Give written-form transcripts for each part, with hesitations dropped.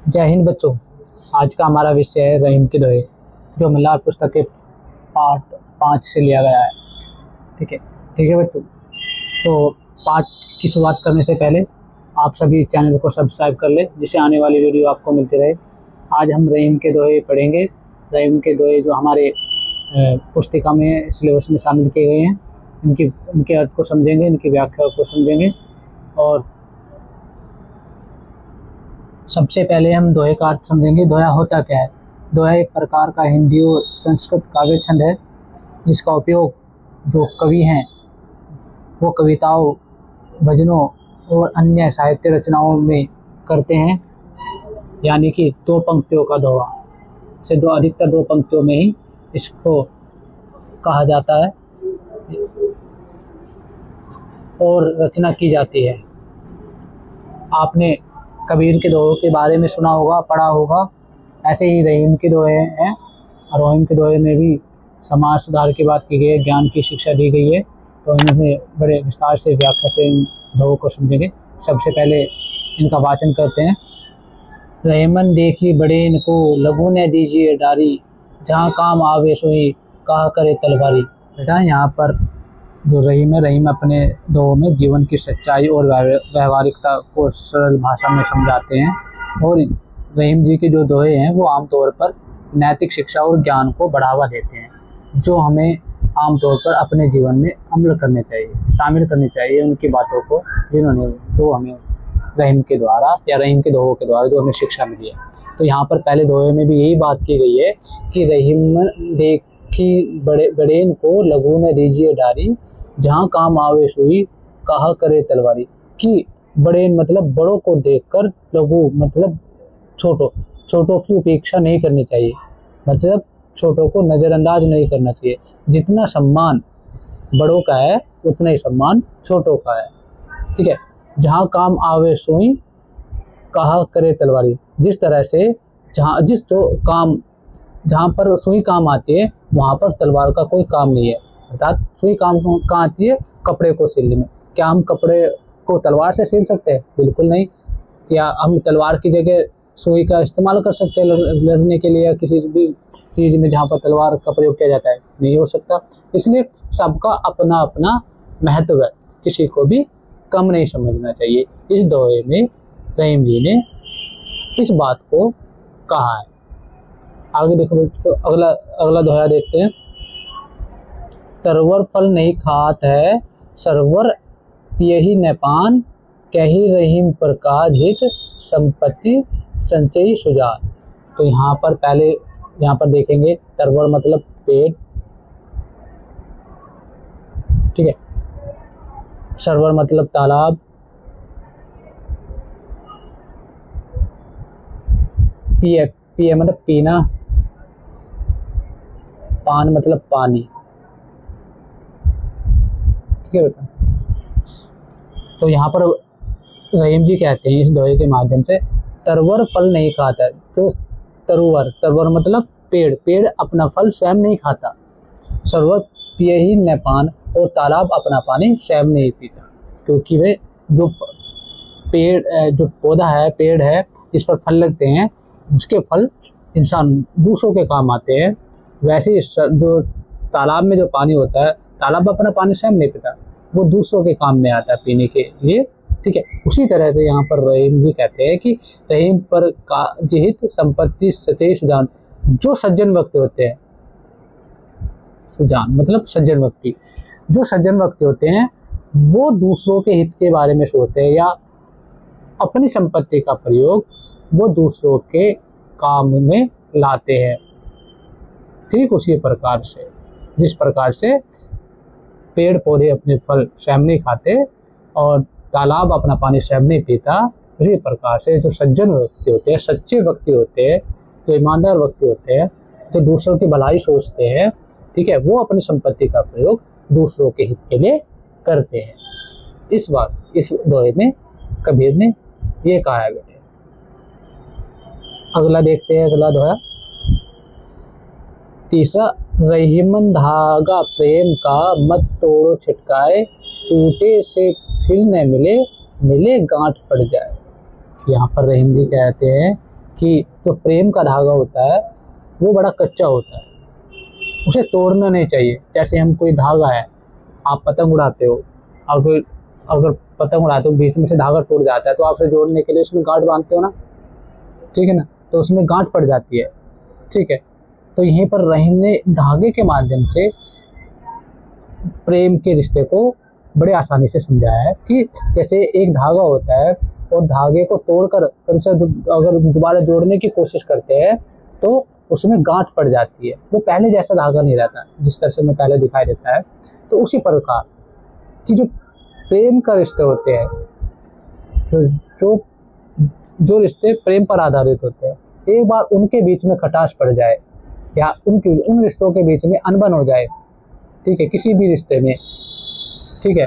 जय हिंद बच्चों। आज का हमारा विषय है रहीम के दोहे, जो मल्हार पुस्तक के पाठ 5 से लिया गया है। ठीक है बच्चों। तो पाठ की शुरुआत करने से पहले आप सभी चैनल को सब्सक्राइब कर ले, जिससे आने वाली वीडियो आपको मिलती रहे। आज हम रहीम के दोहे पढ़ेंगे। रहीम के दोहे जो हमारे पुस्तिका में, सिलेबस में शामिल किए गए हैं, इनके अर्थ को समझेंगे, इनकी व्याख्या को समझेंगे। और सबसे पहले हम दोहे का अर्थ समझेंगे। दोहा होता क्या है? दोहा एक प्रकार का हिंदी और संस्कृत काव्य छंद है, जिसका उपयोग जो कवि हैं वो कविताओं, भजनों और अन्य साहित्य रचनाओं में करते हैं। यानी कि दो पंक्तियों का दोहा से अधिकतर दो पंक्तियों में ही इसको कहा जाता है और रचना की जाती है। आपने कबीर के दोहों के बारे में सुना होगा, पढ़ा होगा। ऐसे ही रहीम के दोहे हैं, और रहीम के दोहे में भी समाज सुधार की बात की गई है, ज्ञान की शिक्षा दी गई है। तो इन्हें बड़े विस्तार से व्याख्या से इन दोहों को समझेंगे। सबसे पहले इनका वाचन करते हैं। रहीमन देखी बड़े इनको, लघु न दीजिए डारी, जहाँ काम आवे सोई कहा करे तलवारी। बेटा यहाँ पर जो रहीम है, रहीम अपने दोहों में जीवन की सच्चाई और व्यवहारिकता को सरल भाषा में समझाते हैं। और रहीम जी के जो दोहे हैं वो आमतौर पर नैतिक शिक्षा और ज्ञान को बढ़ावा देते हैं, जो हमें आमतौर पर अपने जीवन में अमल करने चाहिए, शामिल करनी चाहिए उनकी बातों को, जो हमें रहीम के द्वारा या रहीम के दोहों के द्वारा जो हमें शिक्षा मिली है। तो यहाँ पर पहले दोहे में भी यही बात की गई है कि रहीम देखी बड़ेन को, लघु न दीजिए डारी, जहाँ काम आवे सोई कहा करे तलवारी। कि बड़े मतलब बड़ों को देखकर, लघु मतलब छोटों की उपेक्षा नहीं करनी चाहिए, मतलब छोटों को नज़रअंदाज नहीं करना चाहिए। जितना सम्मान बड़ों का है उतना ही सम्मान छोटों का है। ठीक है। जहाँ काम आवे सोई कहा करे तलवारी। जिस तरह से जहाँ पर सुई काम आती है, वहाँ पर तलवार का कोई काम नहीं है। अर्थात सुई काम कहाँ आती है? कपड़े को सिलने में। क्या हम कपड़े को तलवार से सिल सकते हैं? बिल्कुल नहीं। क्या हम तलवार की जगह सुई का इस्तेमाल कर सकते हैं लड़ने के लिए, या किसी भी चीज़ में जहाँ पर तलवार का प्रयोग किया जाता है? नहीं हो सकता। इसलिए सबका अपना अपना महत्व है, किसी को भी कम नहीं समझना चाहिए। इस दोहे में रहीम जी ने इस बात को कहा है। आगे देखो तो अगला दोहा देखते हैं। तरवर फल नहीं खात है, सरवर पियहि न पान, कही रहीम प्रकाश हित, संपत्ति संचयी सुजान। तो यहाँ पर देखेंगे, तरवर मतलब पेड़, ठीक है। सरवर मतलब तालाब, पिए मतलब पीना, पान मतलब पानी। ठीक है बेटा। तो यहाँ पर रहीम जी कहते हैं इस दोहे के माध्यम से, तरवर फल नहीं खाता है। तो तरवर मतलब पेड़ अपना फल स्वयं नहीं खाता। सरवर पियहि न पान, और तालाब अपना पानी स्वयं नहीं पीता, क्योंकि वे जो पौधा है, पेड़ है, जिस पर फल लगते हैं, उसके फल इंसान दूसरों के काम आते हैं। वैसे ही जो तालाब में जो पानी होता है, तालाब अपना पानी स्वयं नहीं पीता, वो दूसरों के काम में आता है पीने के लिए। ठीक है। उसी तरह से यहाँ पर रहीम जी कहते हैं कि रहीम पर का जिहित संपत्ति सचेय सुजान। जो सज्जन व्यक्ति होते हैं, सुजान मतलब सज्जन व्यक्ति, जो सज्जन व्यक्ति होते हैं वो दूसरों के हित के बारे में सोचते हैं, या अपनी संपत्ति का प्रयोग वो दूसरों के काम में लाते हैं। ठीक उसी प्रकार से, जिस प्रकार से पेड़ पौधे अपने फल स्वयं नहीं खाते और तालाब अपना पानी स्वयं नहीं पीता, उसी प्रकार से जो सज्जन व्यक्ति होते हैं, सच्चे व्यक्ति होते हैं, जो ईमानदार व्यक्ति होते हैं, जो दूसरों की भलाई सोचते हैं, ठीक है, वो अपनी संपत्ति का प्रयोग दूसरों के हित के लिए करते हैं। इस दोहे में कबीर ने ये कहा है बेटे। अगला देखते हैं, अगला दोहा तीसरा। रहीमन धागा प्रेम का, मत तोड़ो छिटकाए, टूटे से फिर न मिले, मिले गांठ पड़ जाए। यहाँ पर रहीम जी कहते हैं कि जो प्रेम का धागा होता है वो बड़ा कच्चा होता है, उसे तोड़ना नहीं चाहिए। जैसे हम कोई धागा है, आप पतंग उड़ाते हो, अगर अगर पतंग उड़ाते हो बीच में से धागा टूट जाता है तो आप उसे जोड़ने के लिए उसमें गांठ बांधते हो ना, ठीक है ना, तो उसमें गांठ पड़ जाती है, ठीक है। तो यहीं पर रहीम ने धागे के माध्यम से प्रेम के रिश्ते को बड़े आसानी से समझाया है कि जैसे एक धागा होता है और धागे को तोड़कर फिर उसे अगर दोबारा जोड़ने की कोशिश करते हैं तो उसमें गांठ पड़ जाती है, वो पहले जैसा धागा नहीं रहता जिस तरह से मैं पहले दिखाई देता है। तो उसी प्रकार कि जो प्रेम का रिश्ते होते हैं, जो जो जो रिश्ते प्रेम पर आधारित होते हैं, एक बार उनके बीच में खटास पड़ जाए या उन रिश्तों के बीच में अनबन हो जाए, ठीक है, किसी भी रिश्ते में, ठीक है,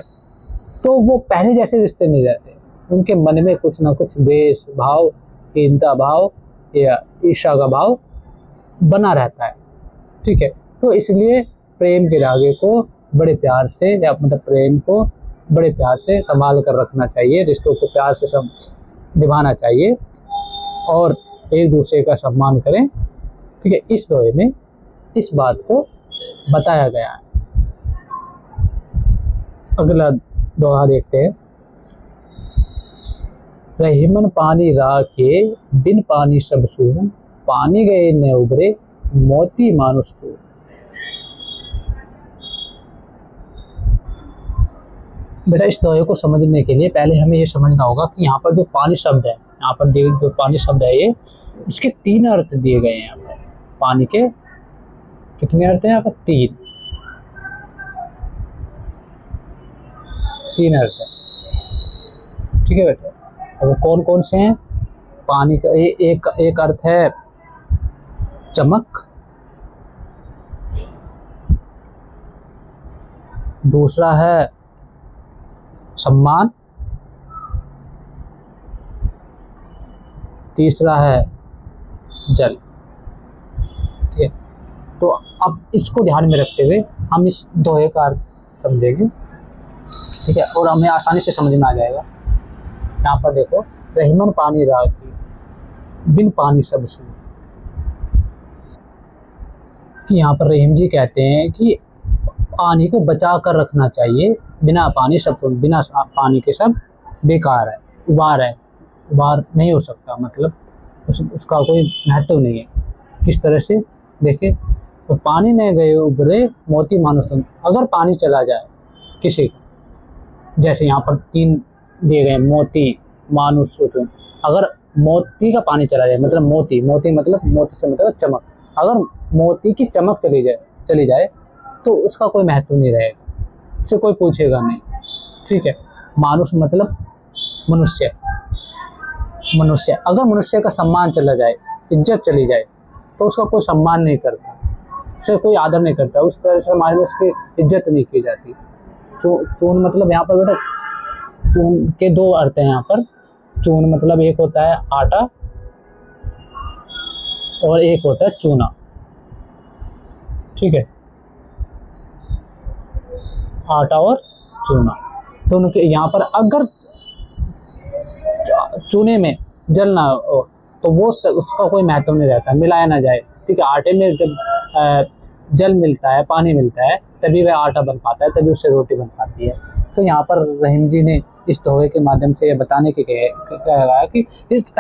तो वो पहले जैसे रिश्ते नहीं रहते, उनके मन में कुछ ना कुछ द्वेष भाव, हीनता भाव या ईर्ष्या का भाव बना रहता है, ठीक है। तो इसलिए प्रेम के धागे को बड़े प्यार से या मतलब प्रेम को बड़े प्यार से संभाल कर रखना चाहिए, रिश्तों को प्यार से निभाना चाहिए और एक दूसरे का सम्मान करें, ठीक है। इस दोहे में इस बात को बताया गया है। अगला दोहा देखते हैं। रहीमन पानी राखे बिन पानी सब सून, पानी गए न उभरे मोती मानुष तू। बेटा इस दोहे को समझने के लिए पहले हमें ये समझना होगा कि यहाँ पर जो पानी शब्द है, यहाँ पर जो पानी शब्द है ये, इसके 3 अर्थ दिए गए हैं। यहाँ पर पानी के कितने अर्थ हैं? यहाँ पर 3 अर्थ है, ठीक है बेटा। अब कौन कौन से हैं? पानी का एक अर्थ है चमक, दूसरा है सम्मान, तीसरा है जल, ठीक है। तो अब इसको ध्यान में रखते हुए हम इस दोहे का अर्थ समझेंगे, ठीक है, और हमें आसानी से समझ में आ जाएगा। यहाँ पर देखो, रहीमन पानी राखी बिन पानी सब सून, कि यहाँ पर रहीम जी कहते हैं कि पानी को बचा कर रखना चाहिए, बिना पानी सब सून, बिना पानी के सब बेकार है, उबार नहीं हो सकता, मतलब उसका कोई महत्व नहीं है। किस तरह से देखिए, तो पानी नहीं गए उभरे मोती मानुष तुम, अगर पानी चला जाए किसी का, जैसे यहाँ पर 3 दिए गए मोती मानुष तुम, अगर मोती का पानी चला जाए, मतलब मोती मतलब मोती से मतलब चमक, अगर मोती की चमक चली जाए तो उसका कोई महत्व नहीं रहेगा, उससे कोई पूछेगा नहीं, ठीक है। मानुष मतलब मनुष्य, अगर मनुष्य का सम्मान चला जाए, इज्जत चली जाए तो उसका कोई सम्मान नहीं करता, उससे कोई आदर नहीं करता, उस तरह से समाज में उसकी इज्जत नहीं की जाती। चून मतलब यहाँ पर बेटा, चून के 2 अर्थ हैं यहाँ पर। चून मतलब एक होता है आटा और एक होता है चूना, ठीक है, आटा और चूना। तो उनके यहाँ पर अगर चूने में जल ना हो तो वो उसका कोई महत्व नहीं रहता, मिलाया ना जाए, ठीक है। आटे में जब जल मिलता है, पानी मिलता है, तभी वह आटा बन पाता है, तभी उससे रोटी बन पाती है। तो यहाँ पर रहीम जी ने इस दोहे के माध्यम से ये बताने के कहा है कि इस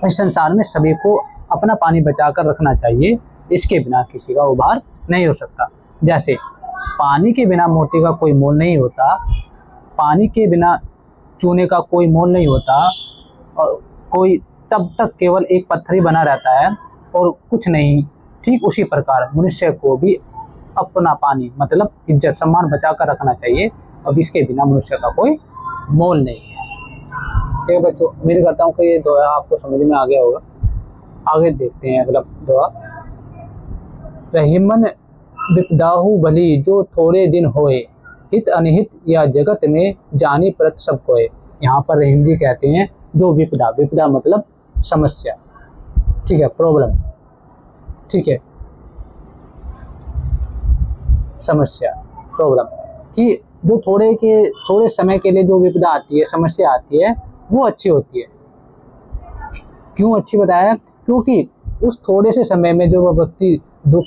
संसार में सभी को अपना पानी बचा कर रखना चाहिए, इसके बिना किसी का उबार नहीं हो सकता। जैसे पानी के बिना मोती का कोई मोल नहीं होता, पानी के बिना चूने का कोई मोल नहीं होता, और कोई तब तक केवल एक पत्थर ही बना रहता है और कुछ नहीं, ठीक उसी प्रकार मनुष्य को भी अपना पानी मतलब इज्जत सम्मान बचा कर रखना चाहिए, अब इसके बिना मनुष्य का कोई मोल नहीं है। ठीक है बच्चों, उम्मीद करता हूँ कि ये दोहा आपको समझ में आ गया होगा। आगे देखते हैं अगला दोहा। रहीमन विपदाहु भली जो थोड़े दिन होए, हित अनहित या जगत में जानी परत सब कोए। यहाँ पर रहीम जी कहते हैं जो विपदा मतलब समस्या, ठीक है, प्रॉब्लम, ठीक है, समस्या प्रॉब्लम, कि जो थोड़े समय के लिए जो विपदा आती है, समस्या आती है, वो अच्छी होती है, क्यों अच्छी बताया? क्योंकि उस थोड़े से समय में जो वो व्यक्ति दुख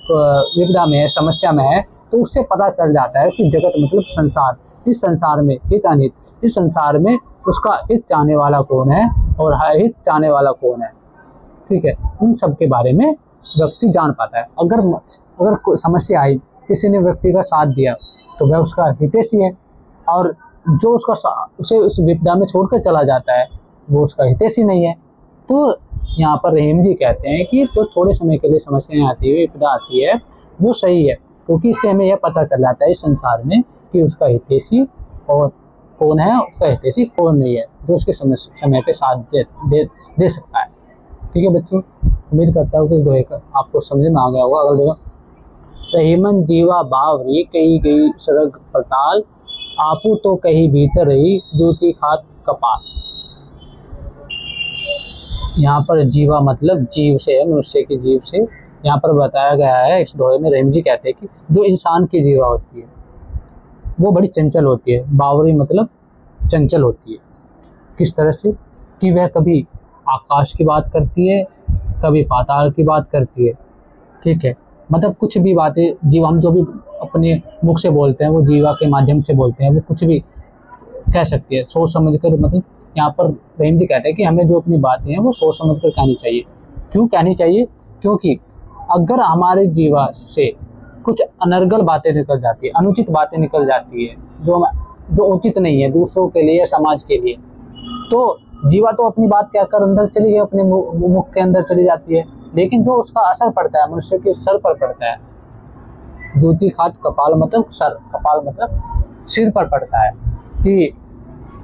विपदा में है, समस्या में है, तो उससे पता चल जाता है कि जगत मतलब संसार, इस संसार में हित अनित, इस संसार में उसका हित चाहने वाला कौन है और अहित चाहने वाला कौन है। ठीक है, उन सब के बारे में व्यक्ति जान पाता है। अगर कोई समस्या आई, किसी ने व्यक्ति का साथ दिया, तो वह उसका हितैषी है, और जो उसे उस विपदा में छोड़कर चला जाता है, वो उसका हितैषी नहीं है। तो यहाँ पर रहीम जी कहते हैं कि जो थोड़े समय के लिए समस्याएं आती है, विपदा आती है, वो सही है, क्योंकि इससे हमें यह पता चल जाता है इस संसार में कि उसका हितैषी और कौन है, उसका हितैषी कौन नहीं है, जो उसके समय पे साथ दे सकता है। ठीक है बच्चों, उम्मीद करता हूँ कि दोहे का आपको समझ में आ गया होगा। अगर देखो, रहीमन जीवा बावरी कही गई सरग पताल, आपू तो कहीं भीतर रही जूती खात कपाल। यहाँ पर जीवा मतलब जीव से है, मनुष्य की जीव से यहाँ पर बताया गया है। इस दोहे में रहीम जी कहते हैं कि जो इंसान की जीवा होती है वो बड़ी चंचल होती है। बावरी मतलब चंचल होती है। किस तरह से? कि वह कभी आकाश की बात करती है, कभी पाताल की बात करती है। ठीक है, मतलब कुछ भी बातें जीव, हम जो भी अपने मुख से बोलते हैं वो जीवा के माध्यम से बोलते हैं, वो कुछ भी कह सकती है सोच समझ कर। मतलब यहाँ पर रहीम जी कहते हैं कि हमें जो अपनी बातें हैं वो सोच समझ कर कहनी चाहिए। क्यों कहनी चाहिए? क्योंकि अगर हमारे जीवा से कुछ अनर्गल बातें निकल जाती है, अनुचित बातें निकल जाती है, जो उचित नहीं है दूसरों के लिए, समाज के लिए, तो जीवा तो अपनी बात कहकर अंदर चली गई, अपने मुख के अंदर चली जाती है, लेकिन जो उसका असर पड़ता है मनुष्य के सर पर पड़ता है। जूती खात कपाल मतलब सर, कपाल मतलब सिर पर पड़ता है। कि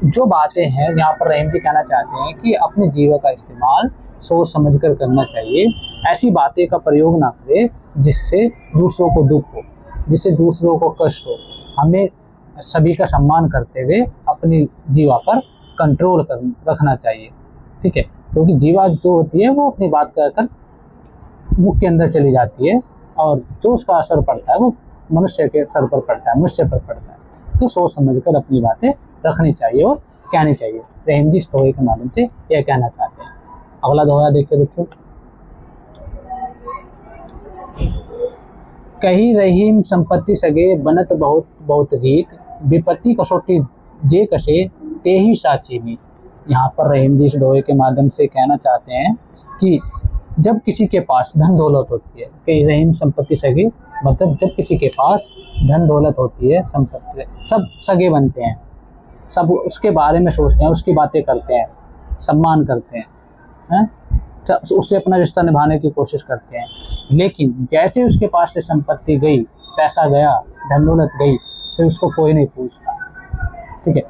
जो बातें हैं, यहाँ पर रहीम जी कहना चाहते हैं कि अपने जीवन का इस्तेमाल सोच समझ कर करना चाहिए। ऐसी बातें का प्रयोग ना करें जिससे दूसरों को दुख हो, जिससे दूसरों को कष्ट हो। हमें सभी का सम्मान करते हुए अपनी जीवा पर कंट्रोल रखना चाहिए। ठीक है, क्योंकि जीवा जो होती है वो अपनी बात कहकर मुख के अंदर चली जाती है, और जो उसका असर पड़ता है वो मनुष्य के सर पर पड़ता है, मनुष्य पर पड़ता है। तो सोच समझ कर अपनी बातें रखनी चाहिए और कहनी चाहिए। रहीम जी इस दोहे के माध्यम से यह कहना चाहते हैं। अगला दोहा देखिए बच्चों। कही रहीम संपत्ति सगे बनत बहुत बहुत रीत, विपत्ति कसौटी जे कसे ते ही साची मीत। यहाँ पर रहीम जी इस दोहे के माध्यम से कहना चाहते हैं कि जब किसी के पास धन दौलत होती है, कई रहीम संपत्ति सगे मतलब जब किसी के पास धन दौलत होती है, संपत्ति, सब सगे बनते हैं, सब उसके बारे में सोचते हैं, उसकी बातें करते हैं, सम्मान करते हैं, उससे अपना रिश्ता निभाने की कोशिश करते हैं। लेकिन जैसे उसके पास से संपत्ति गई, पैसा गया, धन दौलत गई, फिर उसको कोई नहीं पूछता। ठीक है,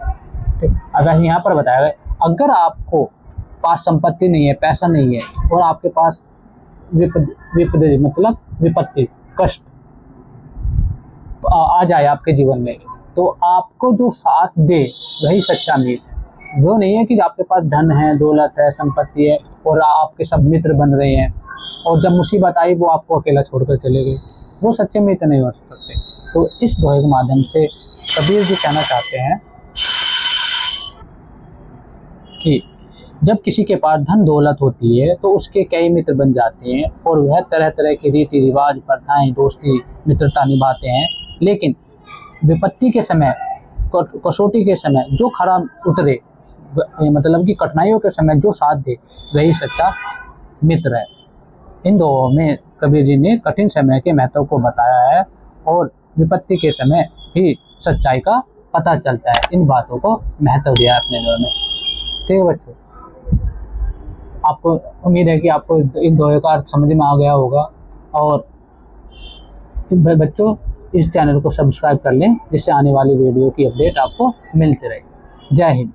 ठीक। अब यहाँ पर बताया गया, अगर आपको पास संपत्ति नहीं है, पैसा नहीं है, और आपके पास विपत्ति मतलब विपत्ति, कष्ट आ जाए आपके जीवन में, तो आपको जो साथ दे वही सच्चा मित्र है। वो नहीं है कि आपके पास धन है, दौलत है, संपत्ति है और आपके सब मित्र बन रहे हैं, और जब मुसीबत आई वो आपको अकेला छोड़कर चले गए, वो सच्चे मित्र नहीं हो सकते। तो इस दोहे के माध्यम से कबीर जी कहना चाहते हैं कि जब किसी के पास धन दौलत होती है तो उसके कई मित्र बन जाते हैं, और वह तरह तरह के रीति रिवाज, प्रथाएं, दोस्ती, मित्रता निभाते हैं। लेकिन विपत्ति के समय, कसौटी के समय जो खरा उतरे, मतलब कि कठिनाइयों के समय जो साथ दे, वही सच्चा मित्र है। इन दोनों में कबीर जी ने कठिन समय के महत्व को बताया है, और विपत्ति के समय ही सच्चाई का पता चलता है। इन बातों को महत्व दिया है अपने दोहे में। ठीक है बच्चों, आपको उम्मीद है कि आपको इन दोहे का अर्थ समझ में आ गया होगा। और बच्चों इस चैनल को सब्सक्राइब कर लें, जिससे आने वाली वीडियो की अपडेट आपको मिलती रहे। जय हिंद।